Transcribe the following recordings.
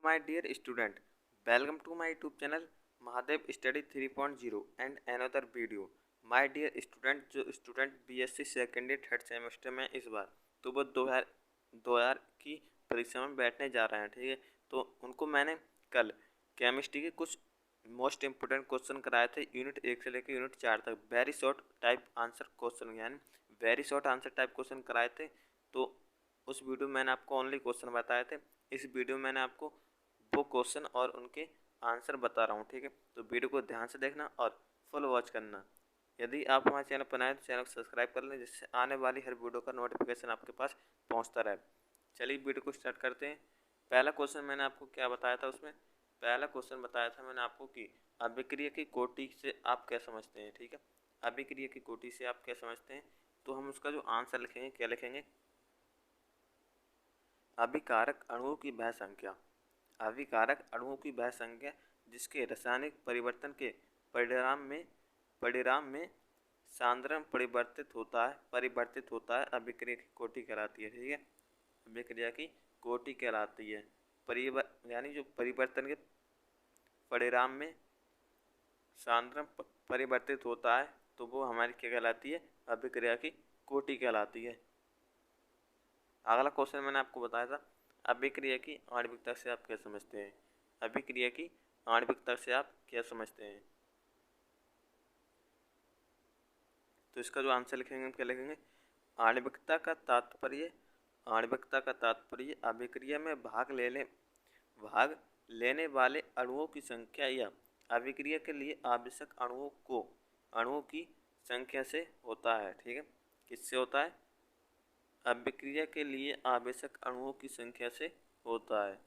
My dear student, welcome to my YouTube channel Mahadev Study 3.0 and another video. My dear student, जो student BSc second year third semester में इस बार तो वो 2000 की परीक्षा में बैठने जा रहे हैं, ठीक है। तो उनको मैंने कल केमिस्ट्री के कुछ मोस्ट इम्पोर्टेंट क्वेश्चन कराए थे यूनिट 1 से लेकर यूनिट 4 तक। Very short type answer question यानी very short answer type question कराए थे। तो उस वीडियो में मैंने आपको ओनली क्वेश्चन बताए थे। इस वीडियो में मैंने आपको वो क्वेश्चन और उनके आंसर बता रहा हूँ, ठीक है। तो वीडियो को ध्यान से देखना और फुल वॉच करना। यदि आप हमारे चैनल पर नए तो चैनल को सब्सक्राइब कर लें, जिससे आने वाली हर वीडियो का नोटिफिकेशन आपके पास पहुँचता रहे। चलिए वीडियो को स्टार्ट करते हैं। पहला क्वेश्चन मैंने आपको क्या बताया था, उसमें पहला क्वेश्चन बताया था मैंने आपको कि अभिक्रिया की कोटि से आप क्या समझते हैं, ठीक है। अभिक्रिया की कोटि से आप क्या समझते हैं, तो हम उसका जो आंसर लिखेंगे क्या लिखेंगे, अभिकारक अणुओं की वह संख्या, अभिकारक अणुओं की वह संख्या जिसके रासायनिक परिणाम में सांद्रण परिवर्तित होता है अभिक्रिया की कोटि कहलाती है, ठीक है। अभिक्रिया की कोटि कहलाती है। यानी जो परिवर्तन के परिणाम में सांद्रण परिवर्तित होता है तो वो हमारी क्या कहलाती है, अभिक्रिया की कोटि कहलाती है। अगला क्वेश्चन मैंने आपको बताया था, अभिक्रिया की आणविकता से आप क्या समझते हैं, अभिक्रिया की आणविकता से आप क्या समझते हैं। तो इसका जो आंसर लिखेंगे हम क्या लिखेंगे, आणविकता का तात्पर्य अभिक्रिया में भाग लेने वाले अणुओं की संख्या या अभिक्रिया के लिए आवश्यक अणुओं की संख्या से होता है, ठीक है। किससे होता है, अभिक्रिया के लिए आवश्यक अणुओं की संख्या से होता है।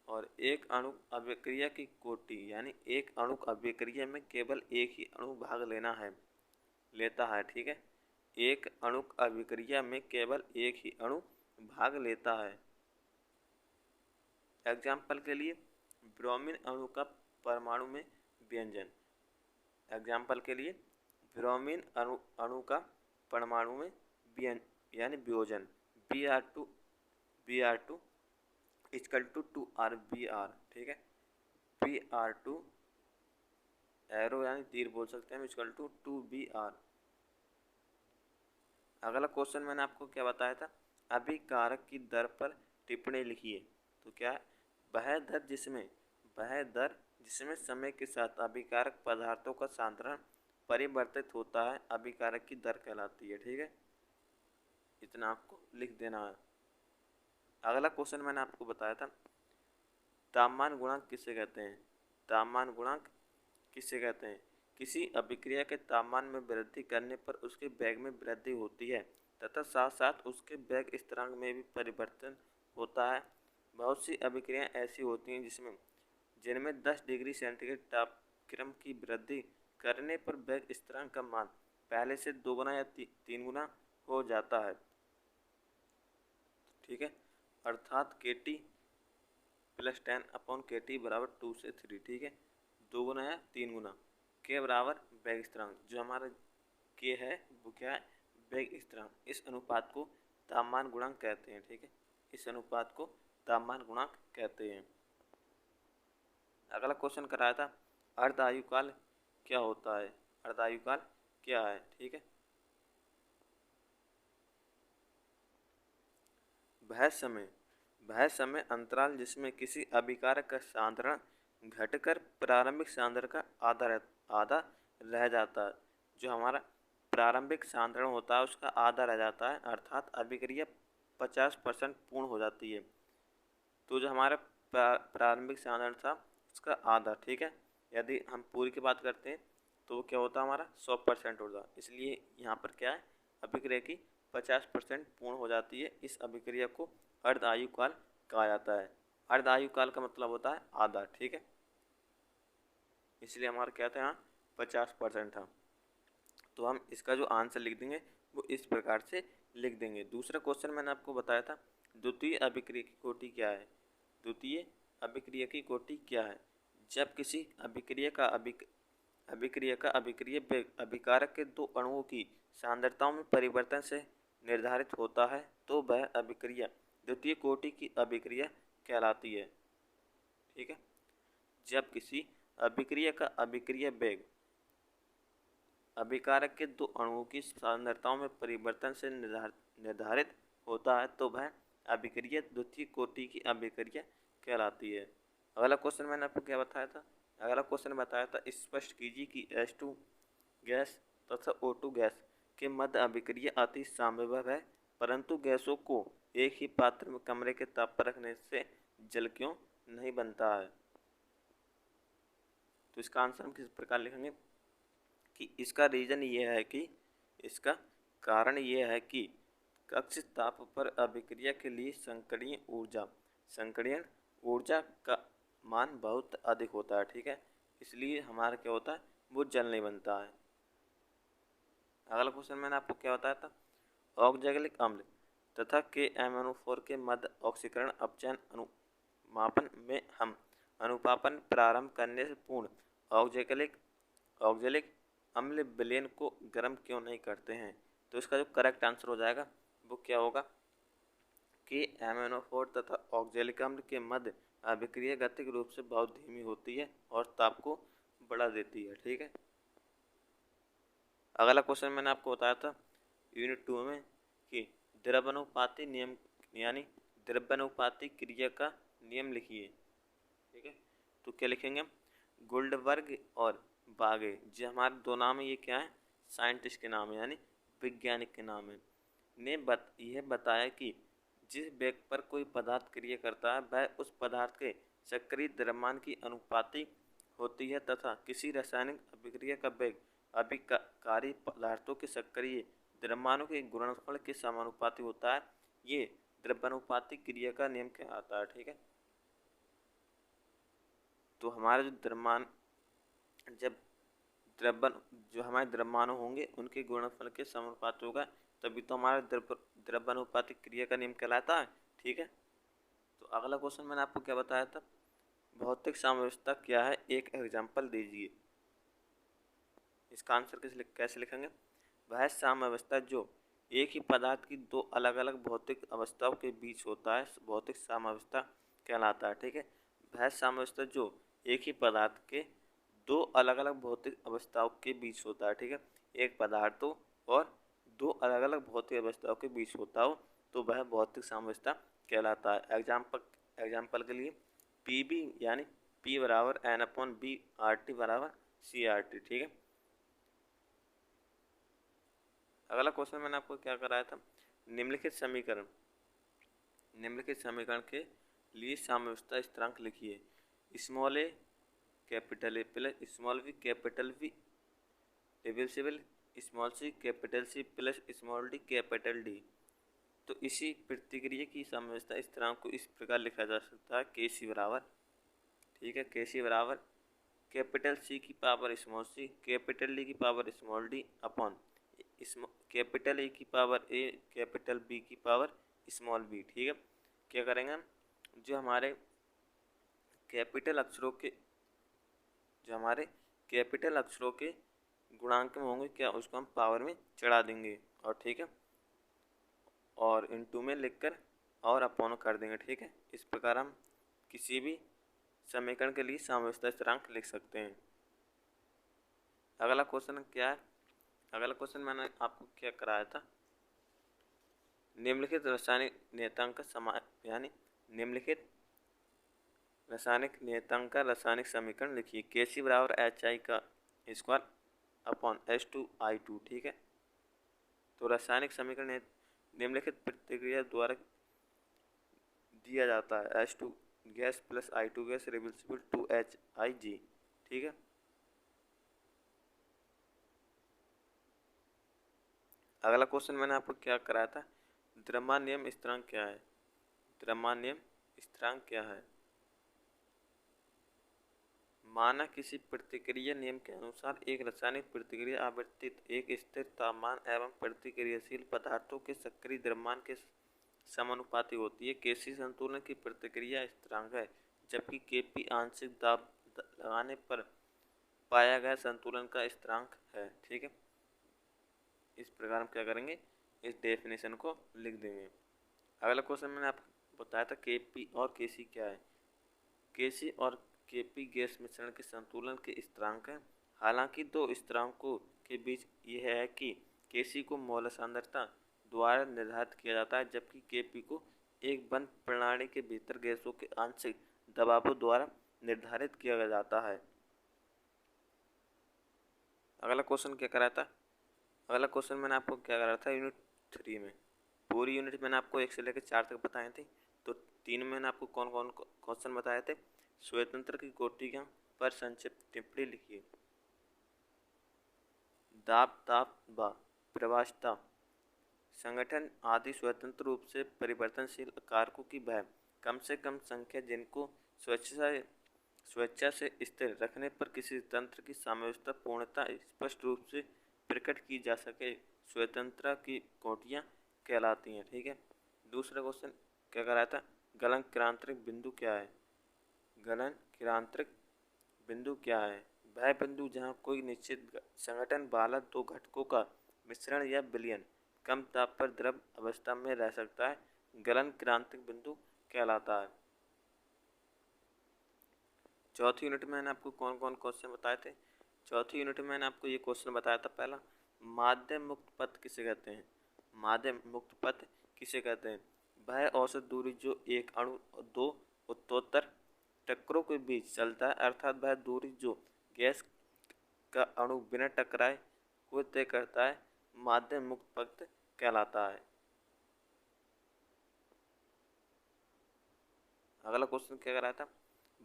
और एक अणु अभिक्रिया की कोटि यानी एक अणु अभिक्रिया में केवल एक ही अणु भाग लेता है, ठीक है। एक अणु अभिक्रिया में केवल एक ही अणु भाग लेता है। एग्जाम्पल के लिए ब्रोमीन अणु का परमाणु में व्यंजन, एग्जाम्पल के लिए ब्रोमीन अणु का परमाणु में यानी वियोजन Br2 इक्वल टू 2RBr, ठीक है। Br2 एरो यानी तीर बोल सकते हैं, इक्वल टू 2Br। अगला क्वेश्चन मैंने आपको क्या बताया था, अभिकारक की दर पर टिप्पणी लिखिए। तो क्या वह दर जिसमें समय के साथ अभिकारक पदार्थों का सांद्रण परिवर्तित होता है अभिकारक की दर कहलाती है, ठीक है। इतना आपको लिख देना है। अगला क्वेश्चन मैंने आपको बताया था, तापमान गुणांक किसे कहते हैं, तापमान गुणांक किसे कहते हैं। किसी अभिक्रिया के तापमान में वृद्धि करने पर उसके वेग में वृद्धि होती है तथा साथ साथ उसके वेग स्थिरांक में भी परिवर्तन होता है। बहुत सी अभिक्रियाएं ऐसी होती हैं जिनमें 10 डिग्री सेंटीग्रेड तापक्रम की वृद्धि करने पर वेग स्थिरांक का मान पहले से 2 गुना या 3 गुना हो जाता है, ठीक है। अर्थात KT प्लस 10/KT बराबर 2 से 3, ठीक है। 2 गुना या 3 गुना, के बराबर वेग स्थिरांक, जो हमारा के है वो क्या है, वेग स्थिरांक। इस अनुपात को तापमान गुणांक कहते हैं, ठीक है। इस अनुपात को तापमान गुणांक कहते हैं। अगला क्वेश्चन कराया था, अर्धायुकाल क्या होता है, अर्धायुकाल क्या है, ठीक है। वह समय अंतराल जिसमें किसी अभिकारक का सांद्रण घटकर प्रारंभिक सांद्रण का आधा रह जाता है। जो हमारा प्रारंभिक सांद्रण होता है उसका आधा रह जाता है, अर्थात अभिक्रिया 50% पूर्ण हो जाती है। तो जो हमारा प्रारंभिक सांद्रण था उसका आधा, ठीक है। यदि हम पूरी की बात करते हैं तो क्या होता है, हमारा 100% होता है। इसलिए यहाँ पर क्या है, अभिक्रिया की 50% पूर्ण हो जाती है। इस अभिक्रिया को अर्ध आयुकाल कहा जाता है। अर्ध आयुकाल का मतलब होता है आधा, ठीक है। इसलिए हमारा क्या था, यहाँ 50% था। तो हम इसका जो आंसर लिख देंगे वो इस प्रकार से लिख देंगे। दूसरा क्वेश्चन मैंने आपको बताया था, द्वितीय अभिक्रिया की कोटि क्या है, द्वितीय अभिक्रिया की कोटि क्या है। जब किसी अभिक्रिया का अभिकारक के दो अणुओं की सांद्रताओं में परिवर्तन से निर्धारित होता है तो वह अभिक्रिया द्वितीय कोटि की अभिक्रिया कहलाती है। ठीक है, जब किसी अभिक्रिया का अभिक्रिया वेग अभिकारक के दो अणुओं की सांद्रताओं में परिवर्तन से निर्धारित होता है तो वह अभिक्रिया द्वितीय कोटि की अभिक्रिया कहलाती है। अगला क्वेश्चन मैंने आपको क्या बताया था? अगला क्वेश्चन बताया था, स्पष्ट कीजिए कि H2 गैस तथा O2 गैस के मध्य अभिक्रिया अति संभव है, परंतु गैसों को एक ही पात्र में कमरे के ताप पर रखने से जल क्यों नहीं बनता है? तो इसका आंसर हम किस प्रकार लिखेंगे कि इसका रीजन ये है कि इसका कारण ये है कि कक्ष ताप पर अभिक्रिया के लिए संकरणीय ऊर्जा का मान बहुत अधिक होता है। ठीक है, इसलिए हमारा क्या होता है, वो जल नहीं बनता है। अगला क्वेश्चन मैंने आपको क्या बताया था, ऑक्जेलिक अम्ल तथा KMnO4 के मध्य ऑक्सीकरण अपचयन अनुमापन में हम अनुपापन प्रारंभ करने से पूर्ण ऑक्जेलिक अम्ल विलयन को गर्म क्यों नहीं करते हैं? तो इसका जो करेक्ट आंसर हो जाएगा वो क्या होगा, KMnO4 तथा ऑक्जेलिक अम्ल के मध्य अभिक्रिया गतिक रूप से बहुत धीमी होती है और ताप को बढ़ा देती है। ठीक है, अगला क्वेश्चन मैंने आपको बताया था यूनिट 2 में कि द्रव्यानुपाती नियम यानी द्रव्यानुपाती क्रिया का नियम लिखिए। ठीक है, तो क्या लिखेंगे, गोल्डबर्ग और बागे, जो हमारे दो नाम है, ये क्या है, साइंटिस्ट के नाम है यानी वैज्ञानिक के नाम है, ने यह बताया कि जिस वेग पर कोई पदार्थ क्रिया करता है वह उस पदार्थ के सक्रिय द्रव्यमान की अनुपाती होती है तथा किसी रासायनिक अभिक्रिया का वेग अभिकारी पदार्थों के सक्रिय द्रव्यमानों के गुणनफल के समानुपाती होता है। ये द्रव्यानुपाती क्रिया का नियम कहलाता है। ठीक है, तो हमारे जो द्रव्यमान जो हमारे द्रव्यमान होंगे उनके गुणनफल के समानुपाती होगा, तभी तो हमारा द्रव्यानुपाती क्रिया का नियम कहलाता है। ठीक है, तो अगला क्वेश्चन मैंने आपको क्या बताया था, भौतिक साम्यावस्था क्या है, एक एग्जाम्पल दीजिए। इसका आंसर कैसे लिखेंगे, वह साम्यावस्था जो एक ही पदार्थ की दो अलग अलग भौतिक अवस्थाओं के बीच होता है भौतिक साम्यावस्था कहलाता है। ठीक है, वह साम्यावस्था जो एक ही पदार्थ के दो अलग अलग भौतिक अवस्थाओं के बीच होता है। ठीक है, एक पदार्थ हो और दो अलग अलग भौतिक अवस्थाओं के बीच होता हो तो वह भौतिक साम्यावस्था कहलाता है। एग्जाम्पल के लिए PB यानी P बराबर N/B RT बराबर CRT। ठीक है, अगला क्वेश्चन मैंने आपको क्या कराया था, निम्नलिखित समीकरण के लिए साम्यावस्था स्थिरांक लिखिए। Small a capital A plus small v capital V divisible small c capital C plus small d capital D। तो इसी प्रतिक्रिया की साम्यावस्था स्थिरांक को इस प्रकार लिखा जा सकता है, Kc बराबर, ठीक है, Kc बराबर कैपिटल C की power small c capital D की power small d upon capital A की पावर A कैपिटल B की पावर स्मॉल b। ठीक है, क्या करेंगे हम, जो हमारे कैपिटल अक्षरों के गुणांक में होंगे क्या, उसको हम पावर में चढ़ा देंगे और ठीक है, और इनटू में लिखकर और अपॉन कर देंगे। ठीक है, इस प्रकार हम किसी भी समीकरण के लिए साम्यावस्था स्थिरांक लिख सकते हैं। अगला क्वेश्चन क्या है, अगला क्वेश्चन मैंने आपको क्या कराया था, निम्नलिखित रासायनिक नियतांक यानी निम्नलिखित रासायनिक नियतांक का रासायनिक समीकरण लिखिए। Kc बराबर HI का स्क्वायर अपॉन H2I2। ठीक है, तो रासायनिक समीकरण निम्नलिखित प्रतिक्रिया द्वारा दिया जाता है, H2 gas plus I2 gas reversible 2HIG। ठीक है, अगला क्वेश्चन मैंने आपको क्या कराया था, द्रव्यमान नियम स्थिरांक क्या है, द्रव्यमान नियम स्थिरांक क्या है। माना किसी प्रतिक्रिया नियम के अनुसार एक रासायनिक प्रतिक्रिया आवर्तित एक स्थिर तापमान एवं प्रतिक्रियाशील पदार्थों के सक्रिय द्रव्यमान के समानुपाती होती है। Kc संतुलन की प्रतिक्रिया स्थिरांक है, जबकि Kp आंशिक दाब लगाने पर पाया गया संतुलन का स्थिरांक है। ठीक है, इस प्रकार हम क्या करेंगे, इस डेफिनेशन को लिख देंगे। अगला क्वेश्चन मैंने आपको बताया था केपी और केसी क्या है। केसी और केपी गैस मिश्रण के संतुलन के स्थिरांक हैं। हालांकि दो स्थिरांकों के बीच यह है कि केसी को मौल सांद्रता द्वारा निर्धारित किया जाता है, जबकि केपी को एक बंद प्रणाली के भीतर गैसों के आंशिक दबावों द्वारा निर्धारित किया जाता है। अगला क्वेश्चन क्या करा था। अगला क्वेश्चन मैंने आपको क्या करा था यूनिट 3 में। पूरी यूनिट मैंने आपको 1 से लेकर 4 तक बताए थे। तो 3 में मैंने आपको कौन कौन क्वेश्चन बताए थे। स्वतंत्र की कोटियां पर संक्षिप्त टिप्पणी लिखिए। दाब ताप व प्रवास्यता संगठन आदि स्वतंत्र रूप से परिवर्तनशील कारकों की वह कम से कम संख्या जिनको स्वेच्छा से स्थिर रखने पर किसी तंत्र की साम्यावस्था पूर्णता स्पष्ट रूप से प्रकट की जा सके स्वतंत्रता की कोटियां कहलाती हैं। ठीक है। दूसरा क्वेश्चन क्या कराया था। गलन क्रांतिक बिंदु क्या है। गलन क्रांतिक बिंदु क्या है। वह बिंदु जहाँ कोई निश्चित संगठन वाला दो घटकों का मिश्रण या विलयन कम ताप पर द्रव अवस्था में रह सकता है, गलन क्रांतिक बिंदु कहलाता है। चौथी यूनिट में मैंने आपको कौन कौन क्वेश्चन बताए थे। चौथी यूनिट में मैंने आपको ये क्वेश्चन बताया था। पहला, माध्यम मुक्त पथ किसे कहते हैं। माध्यम मुक्त पथ किसे कहते हैं। वह औसत दूरी जो एक अणु और दो उत्तरोत्तर टक्करों के बीच चलता है, अर्थात वह दूरी जो गैस का अणु बिना टकराए हुए तय करता है, माध्यम मुक्त पथ कहलाता है। अगला क्वेश्चन क्या कराया था।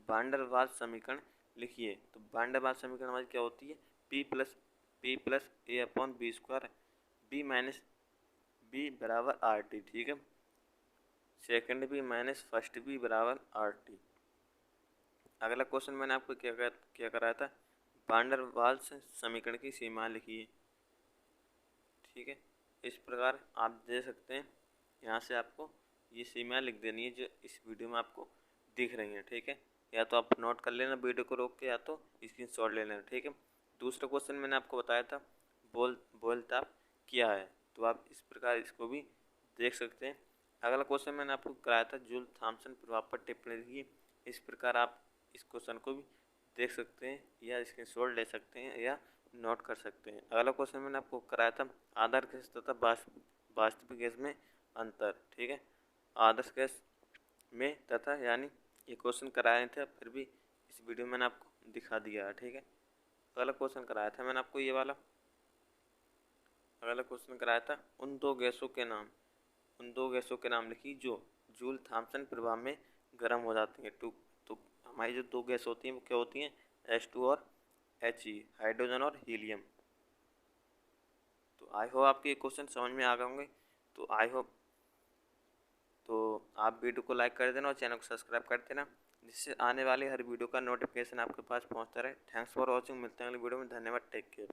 वान डेर वाल्स समीकरण लिखिए। तो वान डेर वाल्स समीकरण हमारी क्या होती है। P plus a upon b square b minus b बराबर आर टी। ठीक है। Second b minus first b बराबर आर टी। अगला क्वेश्चन मैंने आपको क्या कराया था। वान डेर वाल्स समीकरण की सीमा लिखिए। ठीक है। इस प्रकार आप दे सकते हैं। यहाँ से आपको ये सीमा लिख देनी है जो इस वीडियो में आपको दिख रही हैं। ठीक है। या तो आप नोट कर लेना वीडियो को रोक के, या तो स्क्रीनशॉट ले लेना। ठीक है। दूसरा क्वेश्चन मैंने आपको बताया था बोलताप क्या है, तो आप इस प्रकार इसको भी देख सकते हैं। अगला क्वेश्चन मैंने आपको कराया था जूल थॉम्सन प्रभाव पर टिप्पणी लिखिए। इस प्रकार आप इस क्वेश्चन को भी देख सकते हैं या स्क्रीनशॉट ले सकते हैं या नोट कर सकते हैं। अगला क्वेश्चन मैंने आपको कराया था आदर्श गैस तथा वास्तविक गैस में अंतर। ठीक है। आदर्श गैस में तथा यानी ये क्वेश्चन कराए थे, फिर भी इस वीडियो में मैंने आपको दिखा दिया है। ठीक है। अगला क्वेश्चन कराया था मैंने आपको ये वाला। अगला क्वेश्चन कराया था उन दो गैसों के नाम लिखिए जो जूल थॉम्सन प्रभाव में गर्म हो जाती हैं। तो हमारी जो दो गैस होती हैं वो क्या होती हैं, H2 और He, हाइड्रोजन और हीलियम। तो आई होप आपके क्वेश्चन समझ में आ गए होंगे। तो आई होप तो आप वीडियो को लाइक कर देना और चैनल को सब्सक्राइब कर देना, जिससे आने वाली हर वीडियो का नोटिफिकेशन आपके पास पहुंचता रहे। Thanks for watching. मिलते हैं अगली वीडियो में। धन्यवाद। Take care.